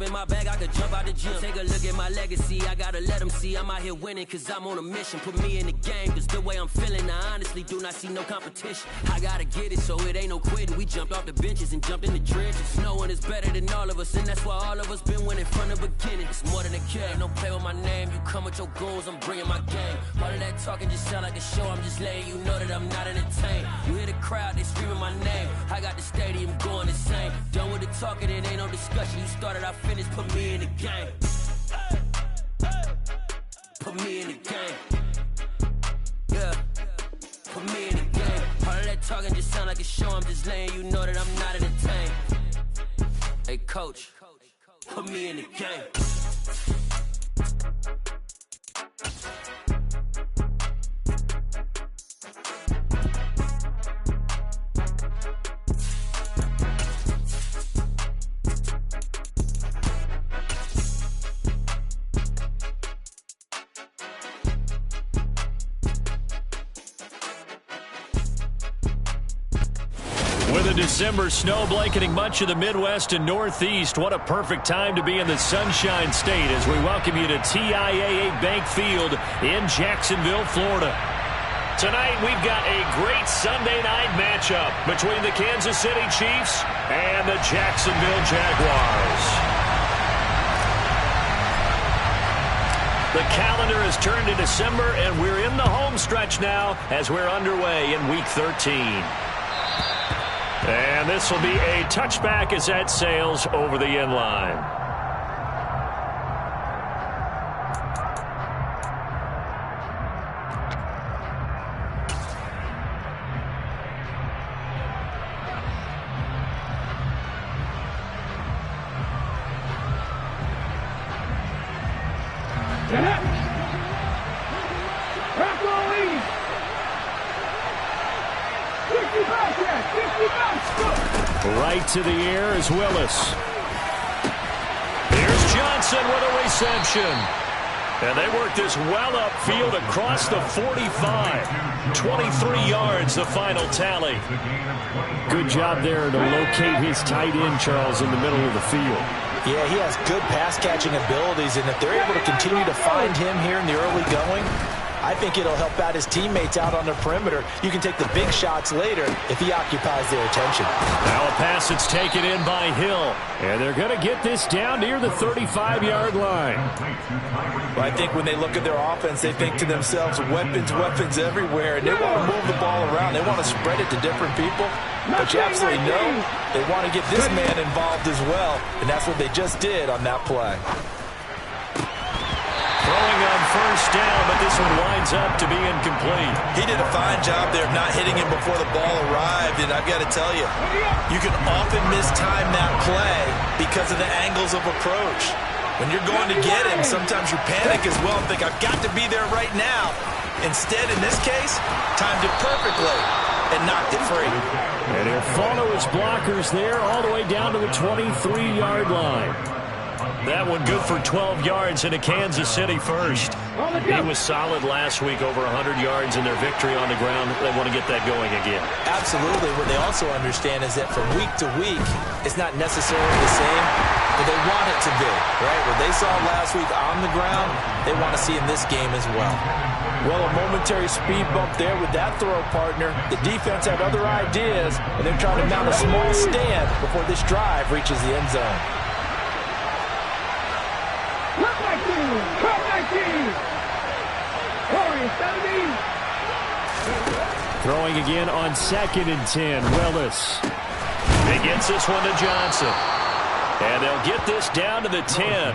In my bag, I could jump out the gym. Take a look at my legacy. I gotta let them see I'm out here winning, cause I'm on a mission. Put me in the game, cause the way I'm feeling, I honestly do not see no competition. I gotta get it, so it ain't no quitting. We jumped off the benches and jumped in the trenches. No one is better than all of us, and that's why all of us been winning from the beginning. It's more than a game, don't play with my name. You come with your goons, I'm bringing my game. All of that talking just sound like a show. I'm just letting you know that I'm not entertained. You hear the crowd, they screaming my name. I got the stadium going insane. Done with the talking, it ain't no discussion. You started, I finished, put me in the game. Put me in the game. Yeah. Put me in the game. All of that talking just sound like a show. I'm just letting you know that I'm not entertained. Hey, coach, put me in the game. With a December snow blanketing much of the Midwest and Northeast, what a perfect time to be in the Sunshine State as we welcome you to TIAA Bank Field in Jacksonville, Florida. Tonight, we've got a great Sunday night matchup between the Kansas City Chiefs and the Jacksonville Jaguars. The calendar has turned to December, and we're in the home stretch now as we're underway in Week 13. And this will be a touchback as that sails over the end line. Right to the air is Willis. Here's Johnson with a reception. And they work this well upfield across the 45. 23 yards, the final tally. Good job there to locate his tight end, Charles, in the middle of the field. Yeah, he has good pass-catching abilities, and if they're able to continue to find him here in the early going, I think it'll help out his teammates out on the perimeter. You can take the big shots later if he occupies their attention. Now a pass that's taken in by Hill. And they're going to get this down near the 35-yard line. Well, I think when they look at their offense, they think to themselves, weapons, weapons everywhere. And they want to move the ball around. They want to spread it to different people. But you absolutely know they want to get this man involved as well. And that's what they just did on that play. Throwing on first down, but this one winds up to be incomplete. He did a fine job there of not hitting him before the ball arrived, and I've got to tell you, you can often mistime that play because of the angles of approach. When you're going to get him, sometimes you panic as well and think, I've got to be there right now. Instead, in this case, timed it perfectly and knocked it free. And he'll follow his blockers there all the way down to the 23-yard line. That one good for 12 yards into Kansas City first. He was solid last week, over 100 yards in their victory on the ground. They want to get that going again. Absolutely. What they also understand is that from week to week, it's not necessarily the same, but they want it to be, right? What they saw last week on the ground, they want to see in this game as well. Well, a momentary speed bump there with that throw partner. The defense had other ideas, and they're trying to mount a small stand before this drive reaches the end zone. Throwing again on 2nd and 10, Willis. He gets this one to Johnson. And they'll get this down to the 10.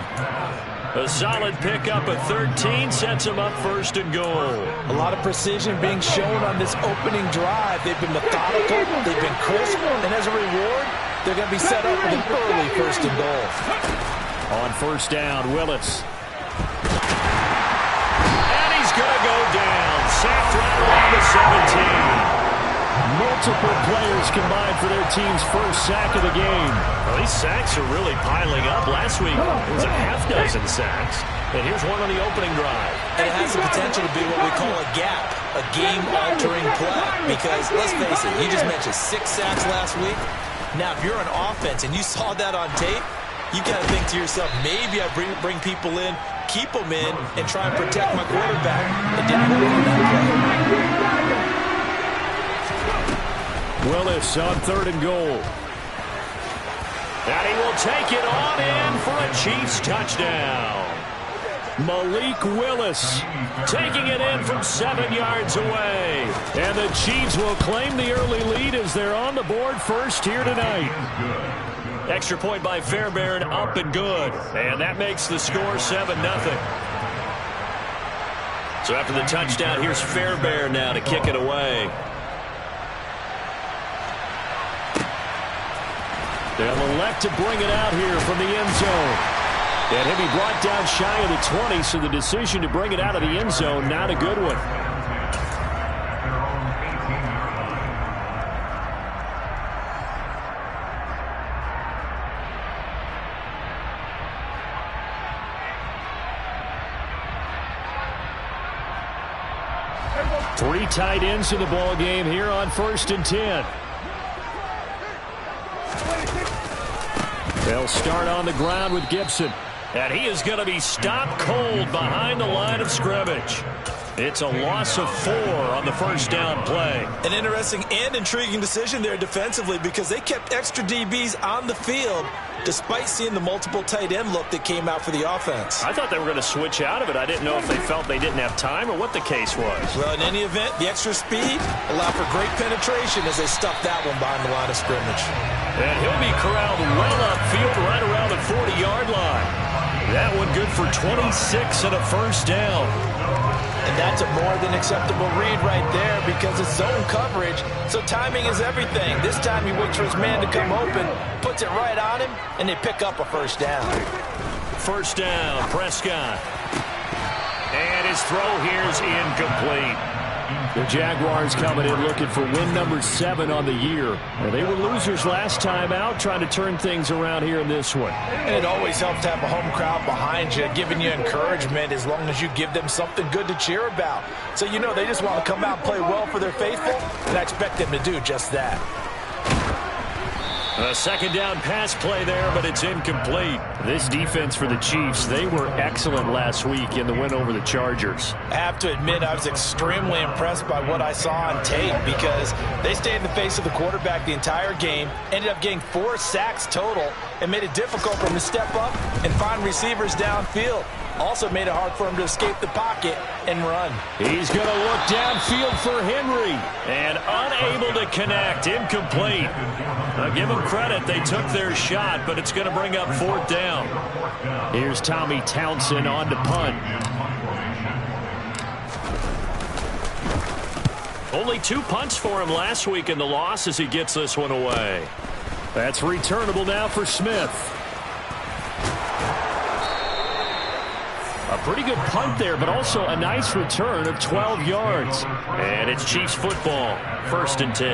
A solid pickup at 13 sets them up 1st and goal. A lot of precision being shown on this opening drive. They've been methodical, they've been crisp, and as a reward, they're going to be set up with an early 1st and goal. On 1st down, Willis. And he's going to go down. Sacked right around the 17. Multiple players combined for their team's first sack of the game. Well, these sacks are really piling up. Last week, it was a half dozen sacks. And here's one on the opening drive. And it has the potential to be what we call a gap, a game-altering play. Because, let's face it, you just mentioned 6 sacks last week. Now, if you're an offense and you saw that on tape, you got to think to yourself, maybe I bring people in, keep them in, and try and protect my quarterback. It didn't work on that play. Willis on 3rd and goal. And he will take it on in for a Chiefs touchdown. Malik Willis taking it in from 7 yards away. And the Chiefs will claim the early lead as they're on the board first here tonight. Extra point by Fairbairn, up and good. And that makes the score 7-0. So after the touchdown, here's Fairbairn now to kick it away. They'll elect to bring it out here from the end zone. And he'll be brought down shy of the 20, so the decision to bring it out of the end zone, not a good one. Three tight ends in the ball game here on 1st and 10. They'll start on the ground with Gibson. And he is going to be stopped cold behind the line of scrimmage. It's a loss of 4 on the first down play. An interesting and intriguing decision there defensively because they kept extra DBs on the field despite seeing the multiple tight end look that came out for the offense. I thought they were going to switch out of it. I didn't know if they felt they didn't have time or what the case was. Well, in any event, the extra speed allowed for great penetration as they stuffed that one behind the line of scrimmage. And he'll be corralled well upfield right around the 40-yard line. That one good for 26 and a first down. And that's a more than acceptable read right there because it's zone coverage, so timing is everything. This time he waits for his man to come open, puts it right on him, and they pick up a first down. First down, Prescott. And his throw here is incomplete. The Jaguars coming in looking for win number 7 on the year. And they were losers last time out, trying to turn things around here in this one. And it always helps to have a home crowd behind you, giving you encouragement as long as you give them something good to cheer about. So you know they just want to come out and play well for their faithful, and I expect them to do just that. A second down pass play there, but it's incomplete. This defense for the Chiefs, they were excellent last week in the win over the Chargers. I have to admit I was extremely impressed by what I saw on tape because they stayed in the face of the quarterback the entire game, ended up getting 4 sacks total, and made it difficult for him to step up and find receivers downfield. Also made it hard for him to escape the pocket and run. He's going to look downfield for Henry. And unable to connect. Incomplete. Now give them credit. They took their shot, but it's going to bring up 4th down. Here's Tommy Townsend on to punt. Only 2 punts for him last week in the loss as he gets this one away. That's returnable now for Smith. A pretty good punt there, but also a nice return of 12 yards. And it's Chiefs football, 1st and 10.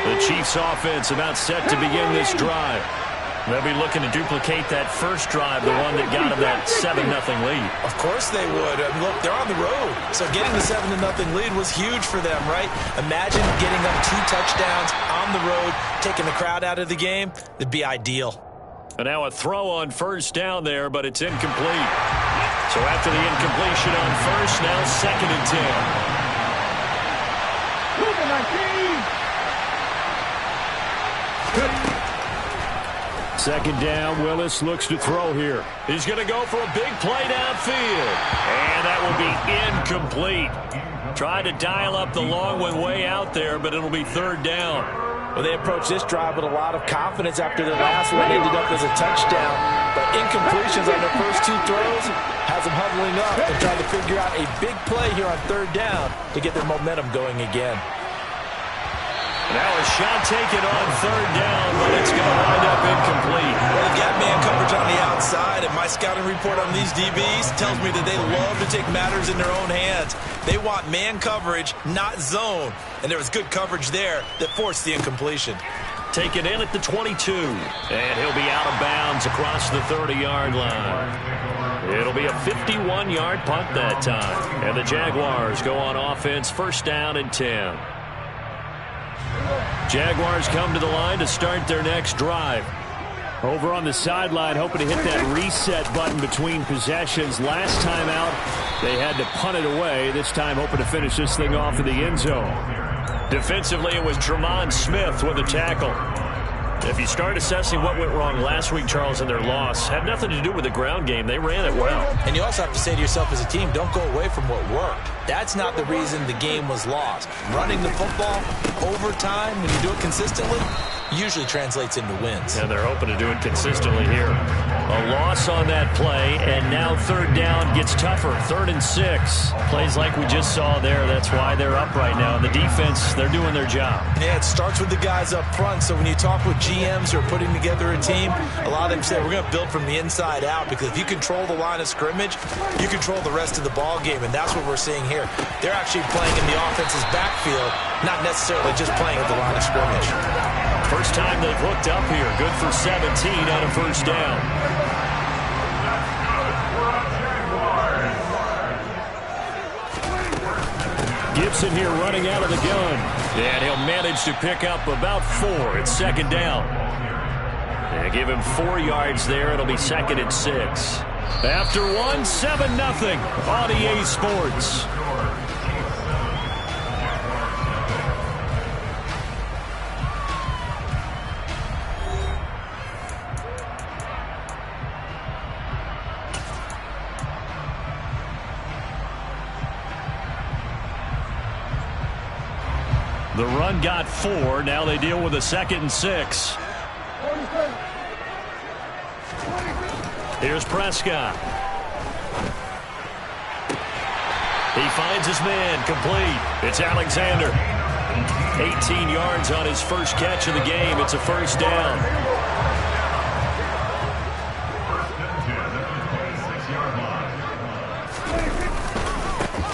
The Chiefs offense about set to begin this drive. They'll be looking to duplicate that first drive, the one that got them that 7-0 lead. Of course they would. Look, they're on the road. So getting the 7-0 lead was huge for them, right? Imagine getting them 2 touchdowns on the road, taking the crowd out of the game. It'd be ideal. And now a throw on first down there, but it's incomplete. So after the incompletion on first, now 2nd and 10. Second down, Willis looks to throw here. He's going to go for a big play downfield. And that will be incomplete. Tried to dial up the long one way out there, but it'll be 3rd down. Well, they approached this drive with a lot of confidence after their last one ended up as a touchdown. But incompletions on their first 2 throws has them huddling up and trying to figure out a big play here on 3rd down to get their momentum going again. Now a shot taken on 3rd down, but it's going to wind up incomplete. Well, they've got man coverage on the outside, and my scouting report on these DBs tells me that they love to take matters in their own hands. They want man coverage, not zone. And there was good coverage there that forced the incompletion. Taken in at the 22. And he'll be out of bounds across the 30-yard line. It'll be a 51-yard punt that time. And the Jaguars go on offense, 1st down and 10. Jaguars come to the line to start their next drive. Over on the sideline, hoping to hit that reset button between possessions. Last time out, they had to punt it away. This time, hoping to finish this thing off in the end zone. Defensively, it was Tremont Smith with a tackle. If you start assessing what went wrong last week, Charles, in their loss, had nothing to do with the ground game. They ran it well. And you also have to say to yourself as a team, don't go away from what worked. That's not the reason the game was lost. Running the football over time, when you do it consistently, usually translates into wins. And they're hoping to do it consistently here. A loss on that play, and now third down gets tougher. 3rd and 6. Plays like we just saw there. That's why they're up right now. And the defense, they're doing their job. Yeah, it starts with the guys up front. So when you talk with GMs who are putting together a team, a lot of them say, we're going to build from the inside out, because if you control the line of scrimmage, you control the rest of the ball game, and that's what we're seeing here. They're actually playing in the offense's backfield, not necessarily just playing at the line of scrimmage. First time they've hooked up here. Good for 17 on a first down. Gibson here running out of the gun. And he'll manage to pick up about 4. It's 2nd down. And give him 4 yards there. It'll be 2nd and 6. After 1, 7-0 on EA Sports. The run got 4. Now they deal with a 2nd and 6. Here's Prescott. He finds his man, complete. It's Alexander. 18 yards on his first catch of the game. It's a first down.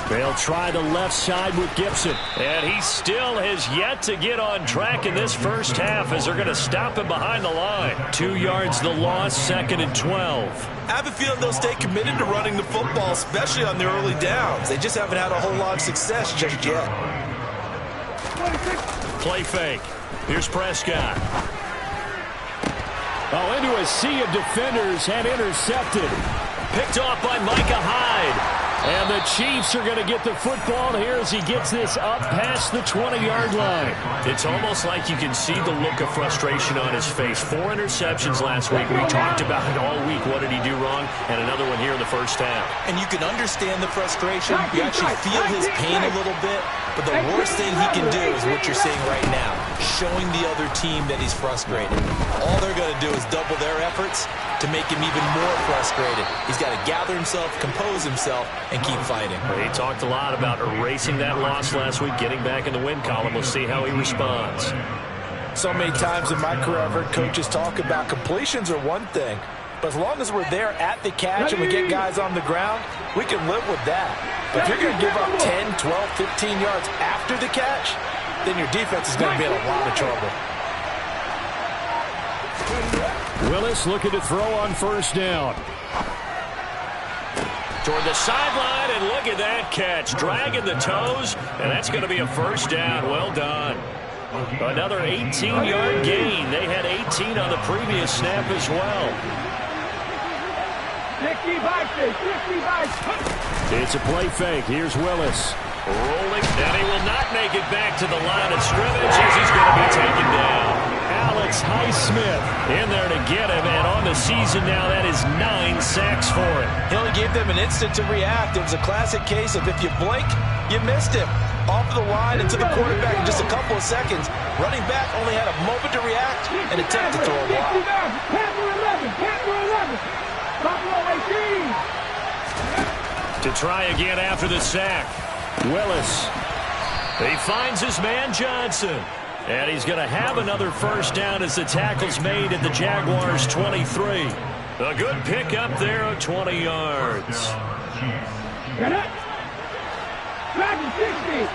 They'll try the left side with Gibson. And he still has yet to get on track in this first half, as they're going to stop him behind the line. 2 yards the loss, 2nd and 12. I have a feeling they'll stay committed to running the football, especially on their early downs. They just haven't had a whole lot of success just yet. Play fake. Here's Prescott. Oh, into a sea of defenders and intercepted. Picked off by Micah Hyde. And the Chiefs are going to get the football here as he gets this up past the 20-yard line. It's almost like you can see the look of frustration on his face. 4 interceptions last week. We talked about it all week. What did he do wrong? And another one here in the first half. And you can understand the frustration. You actually feel his pain a little bit. But the worst thing he can do is what you're seeing right now, showing the other team that he's frustrated. All they're going to do is double their efforts to make him even more frustrated. He's got to gather himself, compose himself, and keep fighting. He talked a lot about erasing that loss last week, getting back in the win column. We'll see how he responds. So many times in my career, I've heard coaches talk about completions are one thing, but as long as we're there at the catch and we get guys on the ground, we can live with that. But if you're going to give up 10, 12, 15 yards after the catch, then your defense is going to be in a lot of trouble. Willis looking to throw on first down. Toward the sideline, and look at that catch. Dragging the toes, and that's going to be a first down. Well done. Another 18-yard gain. They had 18 on the previous snap as well. It's a play fake. Here's Willis. Rolling, and he will not make it back to the line of scrimmage as he's going to be taken down. Alex Highsmith in there to get him, and on the season now, that is 9 sacks for him. He only gave them an instant to react. It was a classic case of if you blink, you missed him. Off the line and to the quarterback in just a couple of seconds. Running back only had a moment to react and attempt to throw a block. To try again after the sack. Willis. He finds his man Johnson. And he's going to have another first down as the tackle's made at the Jaguars' 23. A good pickup there of 20 yards. Get it. Back to 60.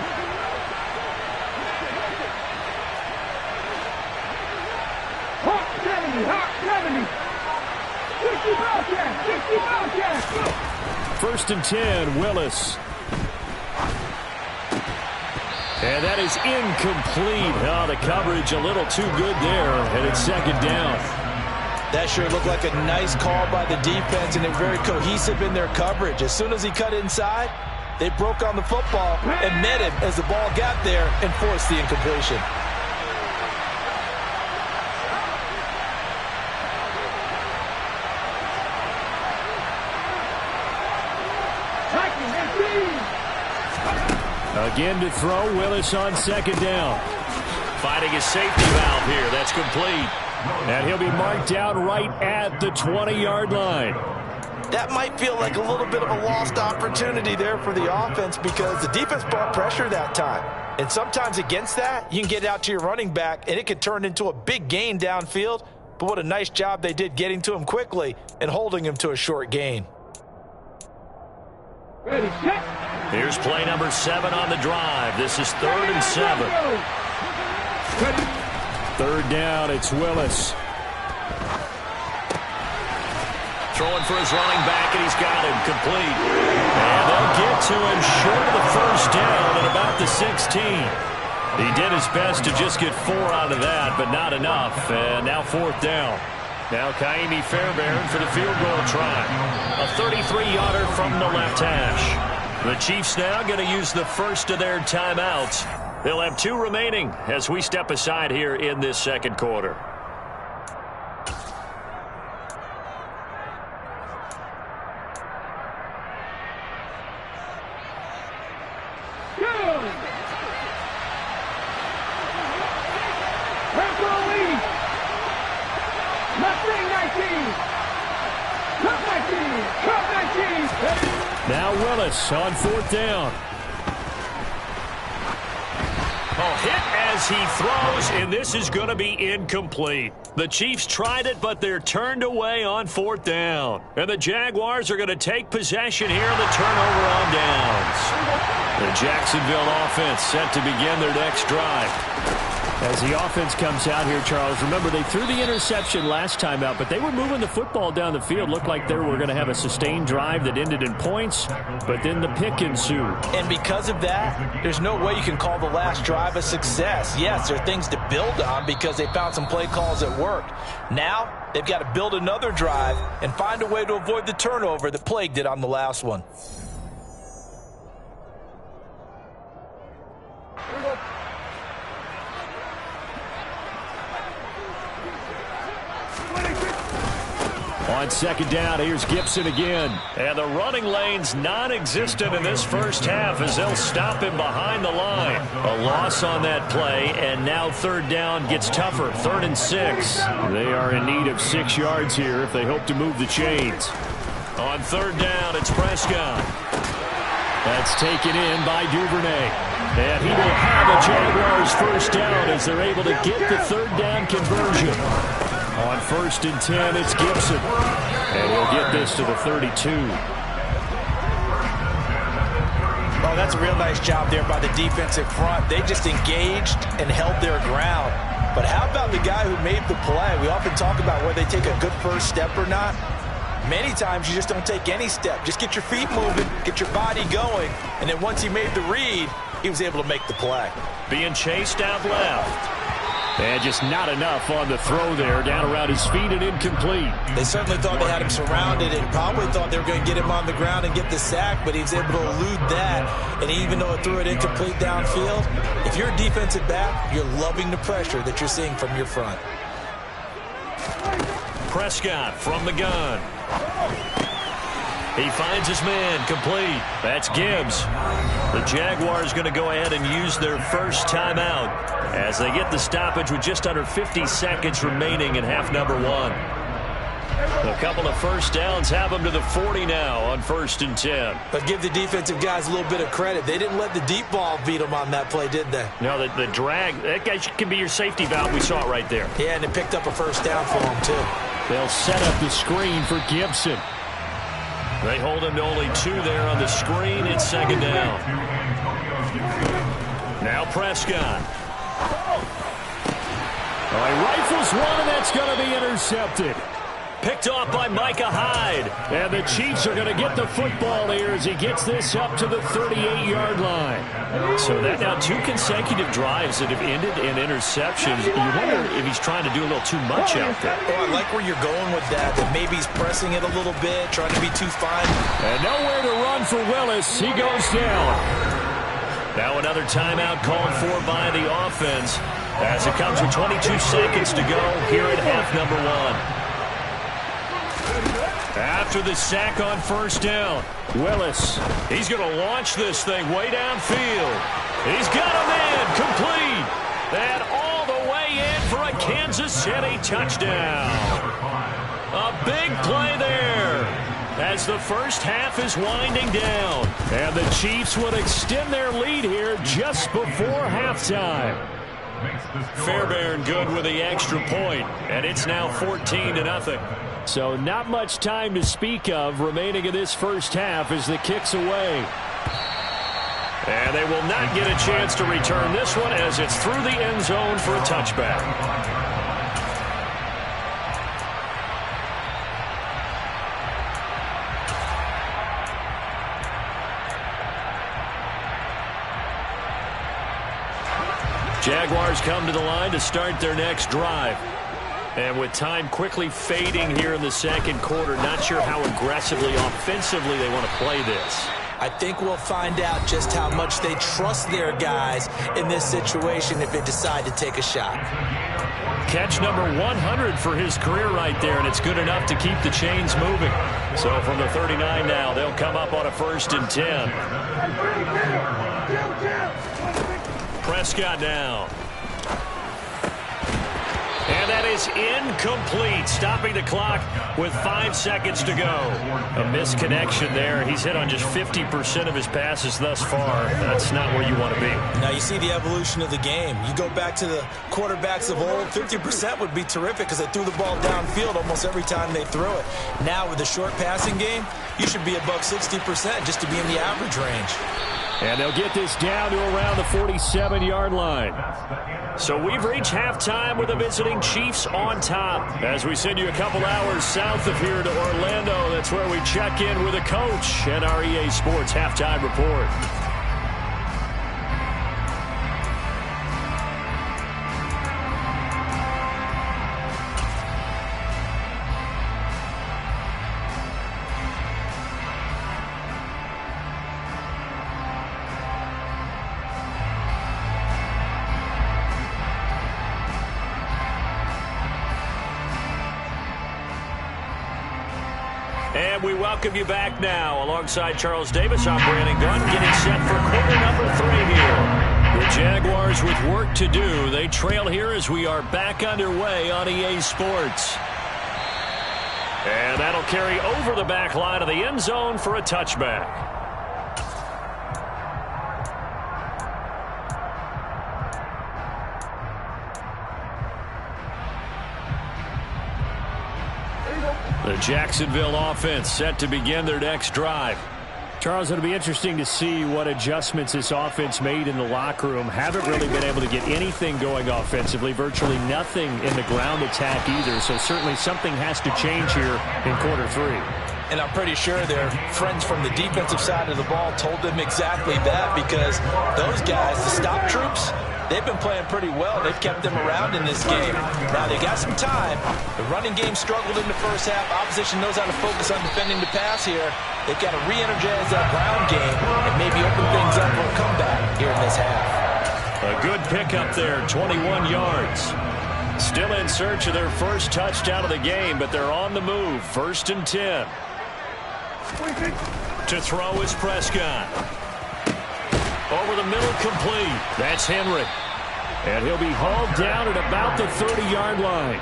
Hawk 70. Hawk 70. 60 Bellcat. 60 Bellcat. First and 10, Willis. And that is incomplete. Oh, the coverage a little too good there, and it's second down. That sure looked like a nice call by the defense, and they're very cohesive in their coverage. As soon as he cut inside, they broke on the football and met him as the ball got there and forced the incompletion. Again to throw, Willis on second down. Finding his safety valve here. That's complete. And he'll be marked down right at the 20-yard line. That might feel like a little bit of a lost opportunity there for the offense because the defense brought pressure that time. And sometimes against that, you can get out to your running back, and it could turn into a big gain downfield. But what a nice job they did getting to him quickly and holding him to a short gain. Ready, set. Here's play number 7 on the drive. This is 3rd and 7. Third down, it's Willis. Throwing for his running back, and he's got him complete. And they'll get to him short of the first down at about the 16. He did his best to just get 4 out of that, but not enough. And now 4th down. Now Kaimi Fairbairn for the field goal try. A 33-yarder from the left hash. The Chiefs now going to use the first of their timeouts. They'll have 2 remaining as we step aside here in this second quarter. Now Willis on 4th down. Oh, hit as he throws, and this is going to be incomplete. The Chiefs tried it, but they're turned away on 4th down. And the Jaguars are going to take possession here in the turnover on downs. The Jacksonville offense set to begin their next drive. As the offense comes out here, Charles, remember they threw the interception last time out, but they were moving the football down the field. Looked like they were going to have a sustained drive that ended in points, but then the pick ensued. And because of that, there's no way you can call the last drive a success. Yes, there are things to build on because they found some play calls that worked. Now, they've got to build another drive and find a way to avoid the turnover that plagued it on the last one. On second down, here's Gibson again. And the running lane's non-existent in this first half as they'll stop him behind the line. A loss on that play, and now 3rd down gets tougher. 3rd and 6. They are in need of 6 yards here if they hope to move the chains. On 3rd down, it's Prescott. That's taken in by Duvernay. And he will have a Jaguars first down as they're able to get the 3rd down conversion. On 1st and 10, it's Gibson. And he'll get this to the 32. Oh, that's a real nice job there by the defensive front. They just engaged and held their ground. But how about the guy who made the play? We often talk about whether they take a good first step or not. Many times you just don't take any step. Just get your feet moving, get your body going, and then once he made the read, he was able to make the play. Being chased out left. And just not enough on the throw there, down around his feet and incomplete. They certainly thought they had him surrounded and probably thought they were going to get him on the ground and get the sack, but he was able to elude that. And even though it threw it incomplete downfield, if you're a defensive back, you're loving the pressure that you're seeing from your front. Prescott from the gun. He finds his man complete. That's Gibbs. The Jaguars going to go ahead and use their first timeout as they get the stoppage with just under 50 seconds remaining in half number 1. A couple of first downs have them to the 40 now on 1st and 10. But give the defensive guys a little bit of credit. They didn't let the deep ball beat them on that play, did they? No, the drag, that guy can be your safety valve. We saw it right there. Yeah, and it picked up a first down for them, too. They'll set up the screen for Gibson. They hold him to only 2 there on the screen. It's 2nd down. Now Prescott. Oh, he rifles one, and that's going to be intercepted. Picked off by Micah Hyde. And the Chiefs are going to get the football here as he gets this up to the 38-yard line. So that now 2 consecutive drives that have ended in interceptions. You wonder if he's trying to do a little too much out there. Oh, I like where you're going with that maybe he's pressing it a little bit, trying to be too fine. And nowhere to run for Willis. He goes down. Now another timeout called for by the offense as it comes with 22 seconds to go here at half number 1. After the sack on first down, Willis, he's going to launch this thing way downfield. He's got him in, complete, and all the way in for a Kansas City touchdown. A big play there as the first half is winding down. And the Chiefs would extend their lead here just before halftime. Fairbairn good with the extra point, and it's now 14-0. So not much time to speak of remaining in this first half as the kick's away. And they will not get a chance to return this one as it's through the end zone for a touchback. Jaguars come to the line to start their next drive. And with time quickly fading here in the second quarter, not sure how aggressively, offensively they want to play this. I think we'll find out just how much they trust their guys in this situation if they decide to take a shot. Catch number 100 for his career right there, and it's good enough to keep the chains moving. So from the 39 now, they'll come up on a 1st and 10. Prescott now. And that is incomplete, stopping the clock with 5 seconds to go. A misconnection there. He's hit on just 50% of his passes thus far. That's not where you want to be. Now you see the evolution of the game. You go back to the quarterbacks of old, 50% would be terrific because they threw the ball downfield almost every time they threw it. Now with the short passing game, you should be above 60% just to be in the average range. And they'll get this down to around the 47-yard line. So we've reached halftime with the visiting Chiefs on top. As we send you a couple hours south of here to Orlando, that's where we check in with the coach and our EA Sports Halftime Report. And we welcome you back now. Alongside Charles Davis, I'm Brandon Gunn, getting set for quarter number 3 here. The Jaguars with work to do. They trail here as we are back underway on EA Sports. And that'll carry over the back line of the end zone for a touchback. The Jacksonville offense set to begin their next drive. Charles, it'll be interesting to see what adjustments this offense made in the locker room. Haven't really been able to get anything going offensively, virtually nothing in the ground attack either. So certainly something has to change here in quarter 3. And I'm pretty sure their friends from the defensive side of the ball told them exactly that, because those guys, the stop troops, they've been playing pretty well. They've kept them around in this game. Now, they got some time. The running game struggled in the first half. Opposition knows how to focus on defending the pass here. They've got to re-energize that ground game and maybe open things up for a comeback here in this half. A good pickup there, 21 yards. Still in search of their first touchdown of the game, but they're on the move. 1st and 10. To throw is Prescott. Over the middle, complete. That's Henry. And he'll be hauled down at about the 30-yard line.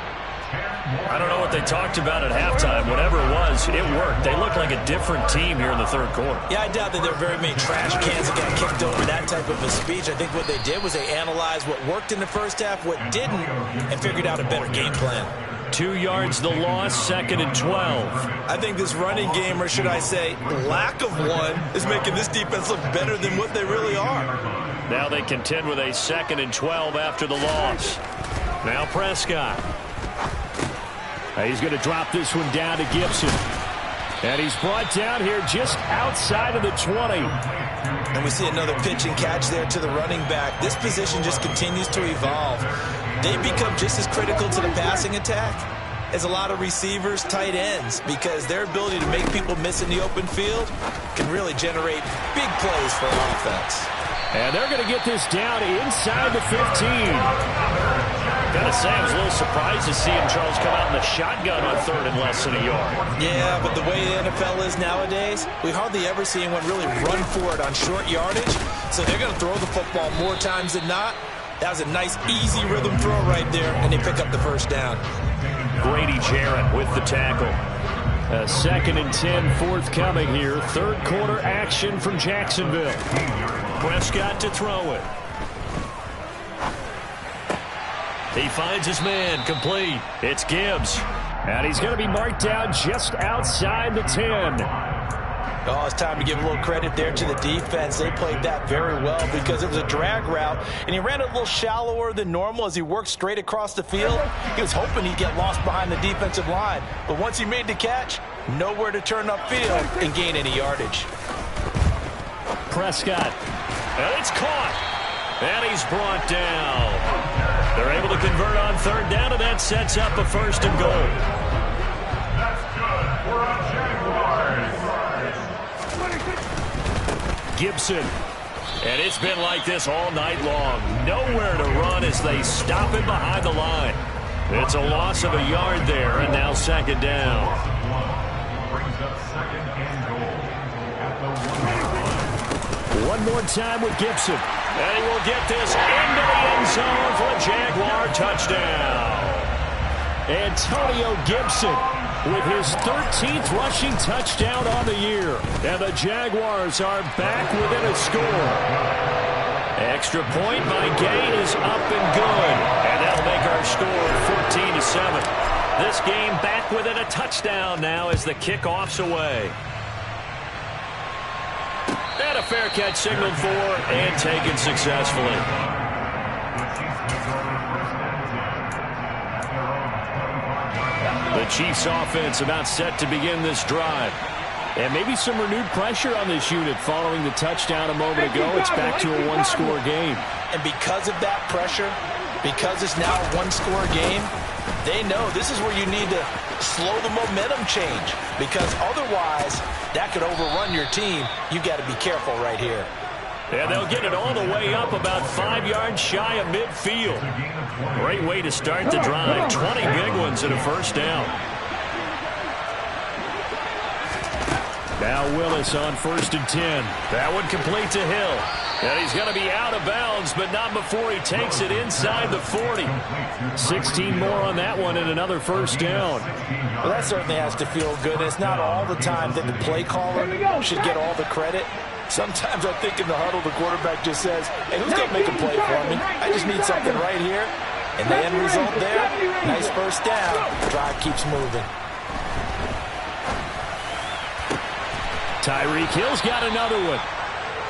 I don't know what they talked about at halftime. Whatever it was, it worked. They look like a different team here in the third quarter. Yeah, I doubt that there are very many trash cans that got kicked over that type of a speech. I think what they did was they analyzed what worked in the first half, what didn't, and figured out a better game plan. 2 yards the loss, 2nd and 12. I think this running game, or should I say lack of one, is making this defense look better than what they really are. Now they contend with a 2nd and 12 after the loss. Now Prescott. He's going to drop this one down to Gibson. And he's brought down here just outside of the 20. And we see another pitch and catch there to the running back. This position just continues to evolve. They become just as critical to the passing attack as a lot of receivers, tight ends, because their ability to make people miss in the open field can really generate big plays for an offense. And they're going to get this down inside the 15. Gotta say, I was a little surprised to see him, Charles, come out in the shotgun on third and less than a yard. Yeah, but the way the NFL is nowadays, we hardly ever see anyone really run for it on short yardage. So they're going to throw the football more times than not. That was a nice, easy rhythm throw right there, and they pick up the first down. Grady Jarrett with the tackle. 2nd and 10 forthcoming here. Third quarter action from Jacksonville. Prescott to throw it. He finds his man, complete. It's Gibbs. And he's going to be marked down just outside the 10. Oh, it's time to give a little credit there to the defense. They played that very well because it was a drag route, and he ran a little shallower than normal as he worked straight across the field. He was hoping he'd get lost behind the defensive line, but once he made the catch, nowhere to turn upfield and gain any yardage. Prescott, and it's caught, and he's brought down. They're able to convert on third down, and that sets up a 1st and goal. Gibson. And it's been like this all night long. Nowhere to run as they stop him behind the line. It's a loss of a yard there, and now 2nd down. One more time with Gibson. And he will get this into the end zone for a Jaguar touchdown. Antonio Gibson with his 13th rushing touchdown on the year. And the Jaguars are back within a score. Extra point by Gay is up and good. And that'll make our score 14-7. This game back within a touchdown now as the kickoff's away. And a fair catch signaled for and taken successfully. The Chiefs offense about set to begin this drive. And maybe some renewed pressure on this unit following the touchdown a moment ago. It's back to a one-score game. And because of that pressure, because it's now a one-score game, they know this is where you need to slow the momentum change, because otherwise that could overrun your team. You've got to be careful right here. And they'll get it all the way up about 5 yards shy of midfield. Great way to start the drive. 20 big ones and a 1st down. Now Willis on 1st and 10. That one complete to Hill. And he's going to be out of bounds, but not before he takes it inside the 40. 16 more on that one and another 1st down. Well, that certainly has to feel good. It's not all the time that the play caller should get all the credit. Sometimes I think in the huddle, the quarterback just says, hey, who's going to make a play for me? I just need something right here. And the end result there, nice 1st down. Drive keeps moving. Tyreek Hill's got another one.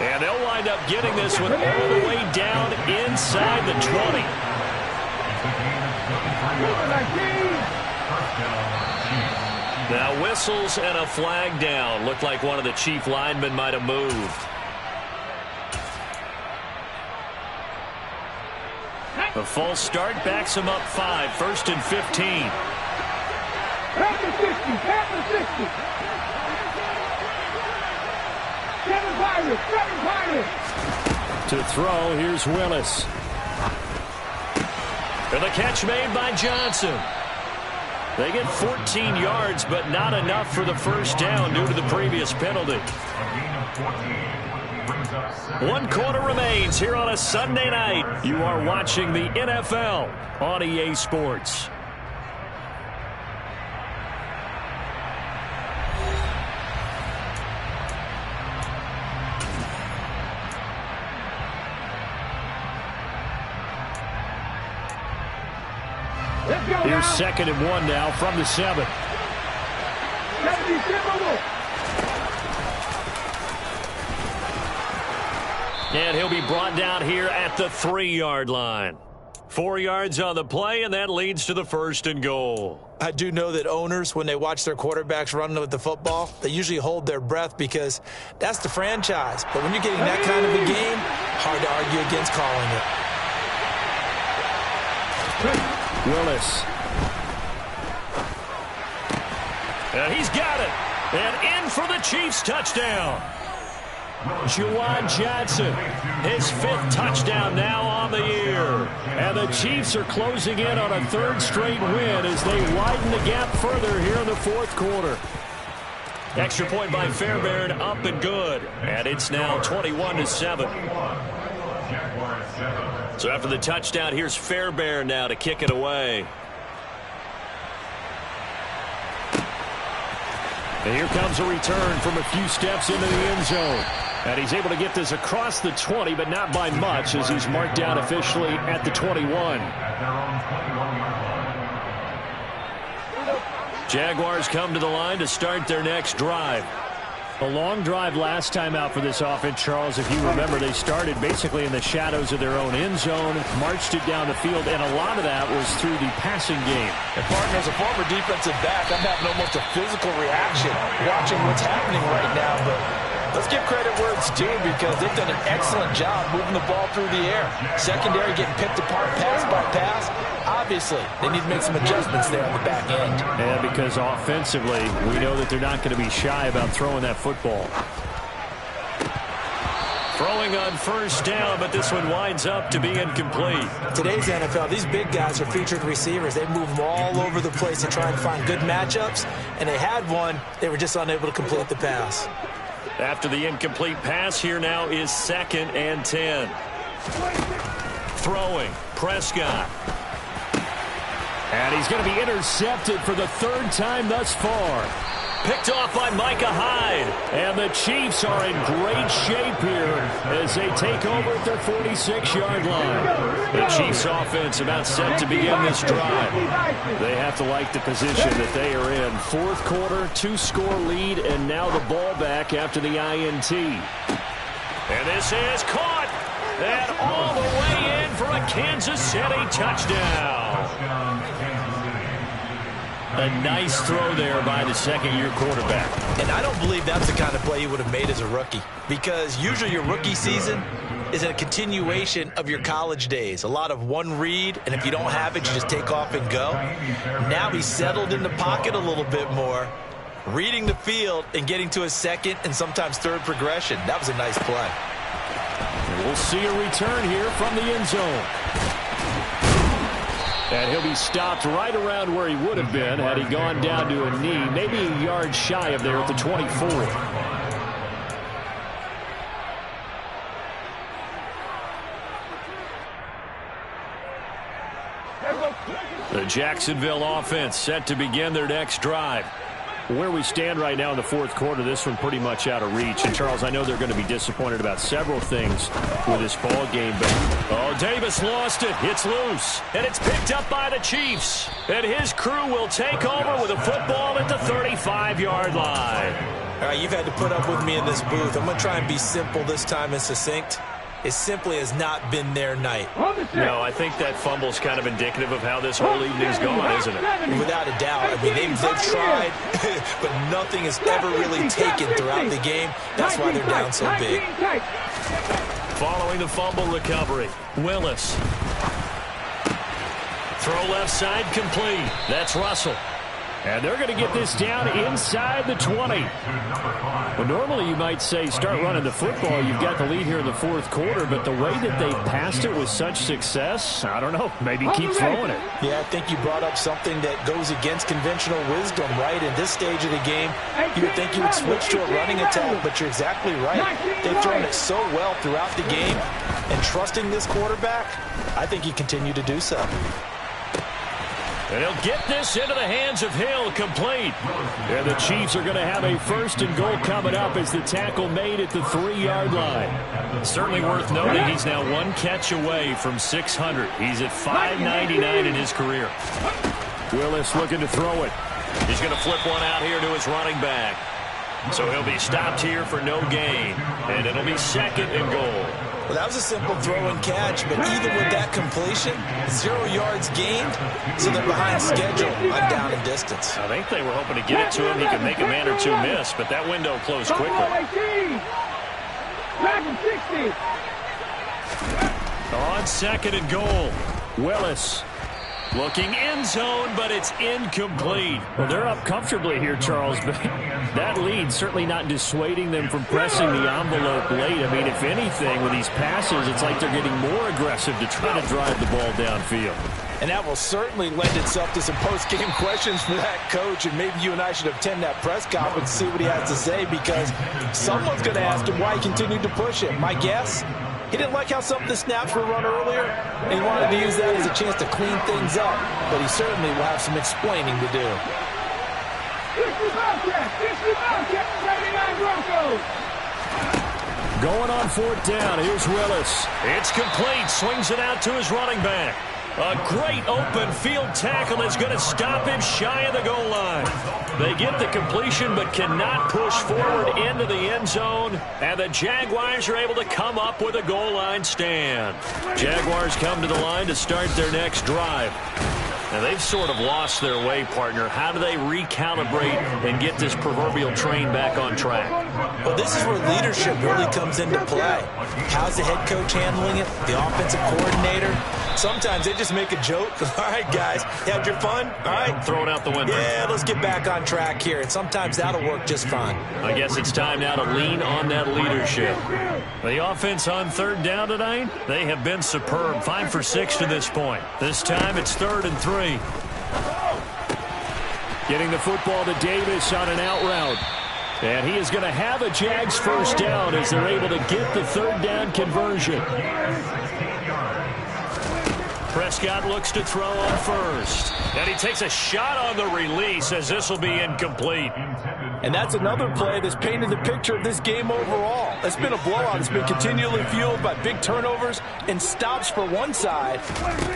And they'll wind up getting this one all the way down inside the 20. Now whistles and a flag down. Looked like one of the Chief linemen might have moved. The false start backs him up 5. 1st and 15. Pass the 60. Pass the 60. 7 Pirates. To throw, here's Willis. And the catch made by Johnson. They get 14 yards, but not enough for the 1st down due to the previous penalty. 1 quarter remains here on a Sunday night. You are watching the NFL on EA Sports. Here's 2nd and 1 now from the 7. And he'll be brought down here at the 3-yard line. 4 yards on the play, and that leads to the 1st and goal. I do know that owners, when they watch their quarterbacks run with the football, they usually hold their breath because that's the franchise. But when you're getting that kind of a game, hard to argue against calling it. Willis. And he's got it. And in for the Chiefs touchdown. Juwan Johnson, his 5th touchdown now on the year. And the Chiefs are closing in on a 3rd straight win as they widen the gap further here in the 4th quarter. Extra point by Fairbairn, up and good. And it's now 21-7. So after the touchdown, here's Fairbairn now to kick it away. And here comes a return from a few steps into the end zone. And he's able to get this across the 20, but not by much as he's marked down officially at the 21. Jaguars come to the line to start their next drive. A long drive last time out for this offense, Charles. If you remember, they started basically in the shadows of their own end zone, marched it down the field, and a lot of that was through the passing game. And, partner, as a former defensive back, I'm having almost a physical reaction watching what's happening right now. But let's give credit where it's due because they've done an excellent job moving the ball through the air. Secondary getting picked apart pass by pass. Obviously, they need to make some adjustments there on the back end. And because offensively, we know that they're not going to be shy about throwing that football. Throwing on 1st down, but this one winds up to be incomplete. Today's NFL, these big guys are featured receivers. They move them all over the place to try and find good matchups, and they had one. They were just unable to complete the pass. After the incomplete pass, here now is 2nd and 10. Throwing, Prescott. And he's going to be intercepted for the 3rd time thus far. Picked off by Micah Hyde. And the Chiefs are in great shape here as they take over at their 46-yard line. The Chiefs offense about set to begin this drive. They have to like the position that they are in. 4th quarter, 2-score lead, and now the ball back after the INT. And this is caught. And all the way in for a Kansas City touchdown. A nice throw there by the 2nd-year quarterback. And I don't believe that's the kind of play he would have made as a rookie because usually your rookie season is a continuation of your college days. A lot of one read, and if you don't have it, you just take off and go. Now he's settled in the pocket a little bit more, reading the field and getting to his 2nd and sometimes 3rd progression. That was a nice play. We'll see a return here from the end zone. And he'll be stopped right around where he would have been had he gone down to a knee, maybe a yard shy of there at the 24. The Jacksonville offense set to begin their next drive. Where we stand right now in the 4th quarter, this one pretty much out of reach. And, Charles, I know they're going to be disappointed about several things with this ball game. But, Davis lost it. It's loose. And it's picked up by the Chiefs. And his crew will take over with a football at the 35-yard line. All right, you've had to put up with me in this booth. I'm going to try and be simple this time and succinct. It simply has not been their night. No, I think that fumble's kind of indicative of how this whole evening's gone, isn't it? Without a doubt. I mean, they've tried, but nothing has ever really taken throughout the game. That's why they're down so big. Following the fumble recovery, Willis. Throw left side complete. That's Russell. And they're going to get this down inside the 20. Well, normally you might say start running the football. You've got the lead here in the 4th quarter, but the way that they passed it with such success, I don't know, maybe keep throwing it. Yeah, I think you brought up something that goes against conventional wisdom, right? In this stage of the game, you would think you would switch to a running attack, but you're exactly right. They've thrown it so well throughout the game, and trusting this quarterback, I think you continue to do so. And he'll get this into the hands of Hill, complete. And the Chiefs are going to have a 1st and goal coming up as the tackle made at the 3-yard line. Certainly worth noting he's now 1 catch away from 600. He's at 599 in his career. Willis looking to throw it. He's going to flip one out here to his running back. So he'll be stopped here for no gain. And it'll be 2nd and goal. Well, that was a simple throw and catch, but even with that completion, 0 yards gained, so they're behind schedule on down and distance. I think they were hoping to get it to him. He could make a man or two miss, but that window closed quickly. On 2nd and goal, Willis. Looking end zone, but it's incomplete. Well, they're up comfortably here, Charles, but that lead certainly not dissuading them from pressing the envelope late. I mean, if anything, with these passes, it's like they're getting more aggressive to try to drive the ball downfield. And that will certainly lend itself to some post-game questions for that coach, and maybe you and I should attend that press conference and see what he has to say, because someone's going to ask him why he continued to push it. My guess? He didn't like how some of the snaps were run earlier, and he wanted to use that as a chance to clean things up. But he certainly will have some explaining to do. Going on 4th down, here's Willis. It's complete, swings it out to his running back. A great open field tackle is going to stop him shy of the goal line. They get the completion but cannot push forward into the end zone, and the Jaguars are able to come up with a goal line stand. Jaguars come to the line to start their next drive. Now, they've sort of lost their way, partner. How do they recalibrate and get this proverbial train back on track? Well, this is where leadership really comes into play. How's the head coach handling it? The offensive coordinator? Sometimes they just make a joke. All right, guys, had your fun? All right. Throw it out the window. Yeah, let's get back on track here. And sometimes that'll work just fine. I guess it's time now to lean on that leadership. The offense on 3rd down tonight, they have been superb. 5 for 6 to this point. This time it's 3rd and 3. Getting the football to Davis on an out route. And he is going to have a Jags first down as they're able to get the 3rd down conversion. Prescott looks to throw on 1st. And he takes a shot on the release as this will be incomplete. And that's another play that's painted the picture of this game overall. It's been a blowout. It's been continually fueled by big turnovers and stops for one side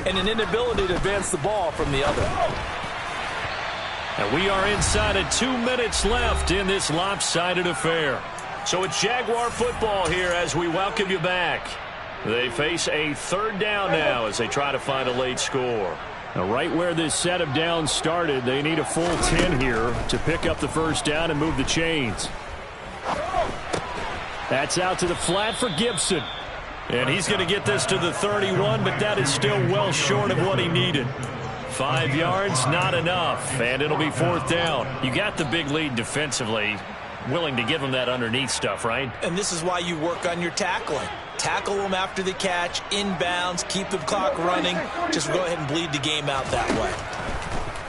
and an inability to advance the ball from the other. And we are inside of 2 minutes left in this lopsided affair. So it's Jaguar football here as we welcome you back. They face a 3rd down now as they try to find a late score. Now, right where this set of downs started, they need a full 10 here to pick up the first down and move the chains. That's out to the flat for Gibson. And he's going to get this to the 31, but that is still well short of what he needed. 5 yards, not enough, and it'll be 4th down. You got the big lead defensively, willing to give them that underneath stuff, right? And this is why you work on your tackling. Tackle them after the catch, inbounds, keep the clock running. Just go ahead and bleed the game out that way.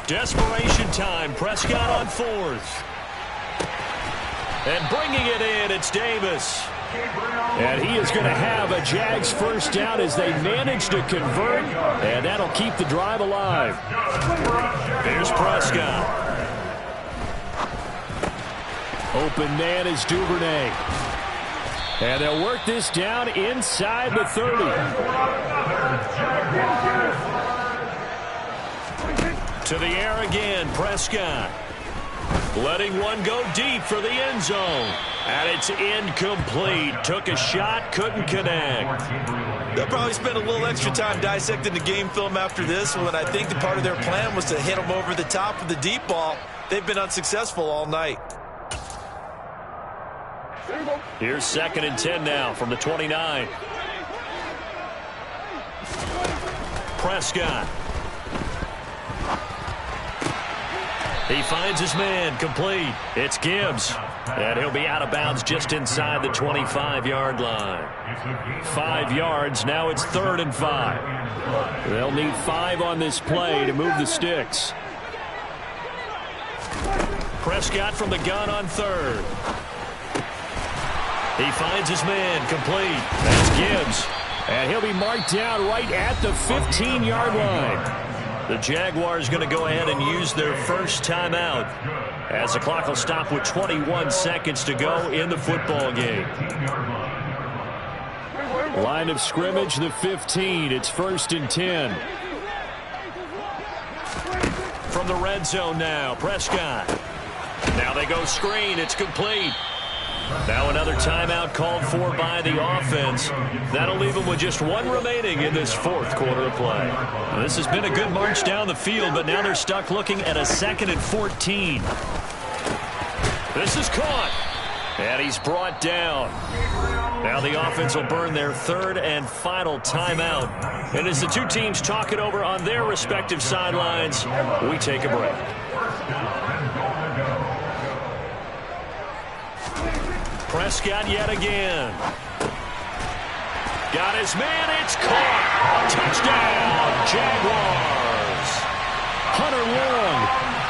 Desperation time. Prescott on 4th. And bringing it in, it's Davis. And he is going to have a Jags first down as they manage to convert, and that'll keep the drive alive. Here's Prescott. Open man is Duvernay. And they'll work this down inside the 30. To the air again, Prescott. Letting one go deep for the end zone. And it's incomplete. Took a shot, couldn't connect. They'll probably spend a little extra time dissecting the game film after this one. I think the part of their plan was to hit them over the top of the deep ball. They've been unsuccessful all night. Here's 2nd and 10 now from the 29. Prescott. He finds his man, complete. It's Gibbs. And he'll be out of bounds just inside the 25-yard line. 5 yards, now it's 3rd and 5. They'll need 5 on this play to move the sticks. Prescott from the gun on 3rd. He finds his man, complete. That's Gibbs. And he'll be marked down right at the 15-yard line. The Jaguars going to go ahead and use their first timeout as the clock will stop with 21 seconds to go in the football game. Line of scrimmage, the 15. It's 1st and 10. From the red zone now, Prescott. Now they go screen. It's complete. Now another timeout called for by the offense. That'll leave them with just one remaining in this fourth quarter of play. Now, this has been a good march down the field, but now they're stuck looking at a 2nd and 14. This is caught, and he's brought down. Now the offense will burn their 3rd and final timeout. And as the two teams talk it over on their respective sidelines, we take a break. Prescott yet again. Got his man, it's caught. Touchdown, Jaguars. Hunter Long,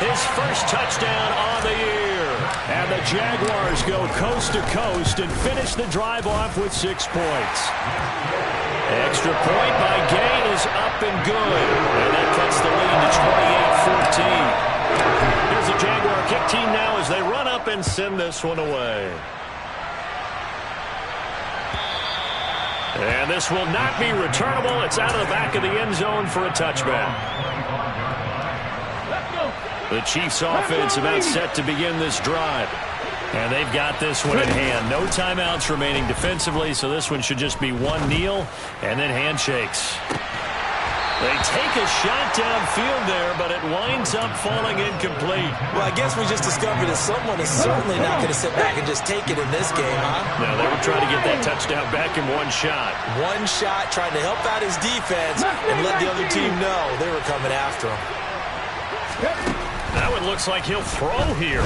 his first touchdown on the year. And the Jaguars go coast to coast and finish the drive off with 6 points. Extra point by Gain is up and good. And that cuts the lead to 28-14. Here's the Jaguar kick team now as they run up and send this one away. And this will not be returnable. It's out of the back of the end zone for a touchback. The Chiefs offense about set to begin this drive. And they've got this one in hand. No timeouts remaining defensively, so this one should just be one kneel and then handshakes. They take a shot downfield there, but it winds up falling incomplete. Well, I guess we just discovered that someone is certainly not going to sit back and just take it in this game, huh? No, they were trying to get that touchdown back in one shot. One shot, trying to help out his defense and let the other team know they were coming after him. That one looks like he'll throw here.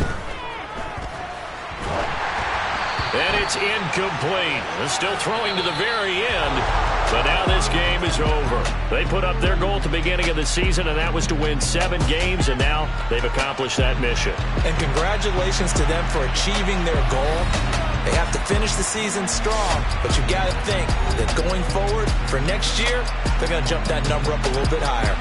And it's incomplete. They're still throwing to the very end. But now this game is over. They put up their goal at the beginning of the season, and that was to win 7 games, and now they've accomplished that mission. And congratulations to them for achieving their goal. They have to finish the season strong, but you got to think that going forward for next year, they're going to jump that number up a little bit higher.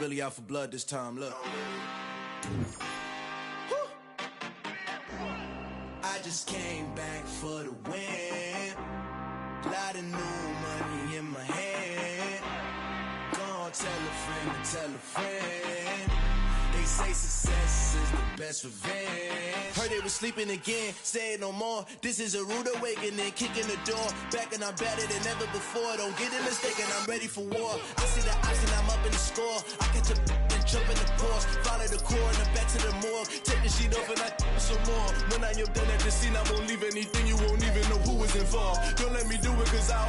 Really out for blood this time, look. I just came back for the win. Lot of new money in my hand. Gonna tell a friend to tell a friend. They say success is the best revenge. Heard they was sleeping again, say it no more. This is a rude awakening, kicking the door. Back and I'm better than ever before. Don't get it mistaken, I'm ready for war. I see the option, I'm up in the score. I catch a and jump in the course. Follow the core and then back to the morgue. Take the sheet off and I some more. When I'm done at the scene, I won't leave anything. You won't even know who was involved. Don't let me do it cause I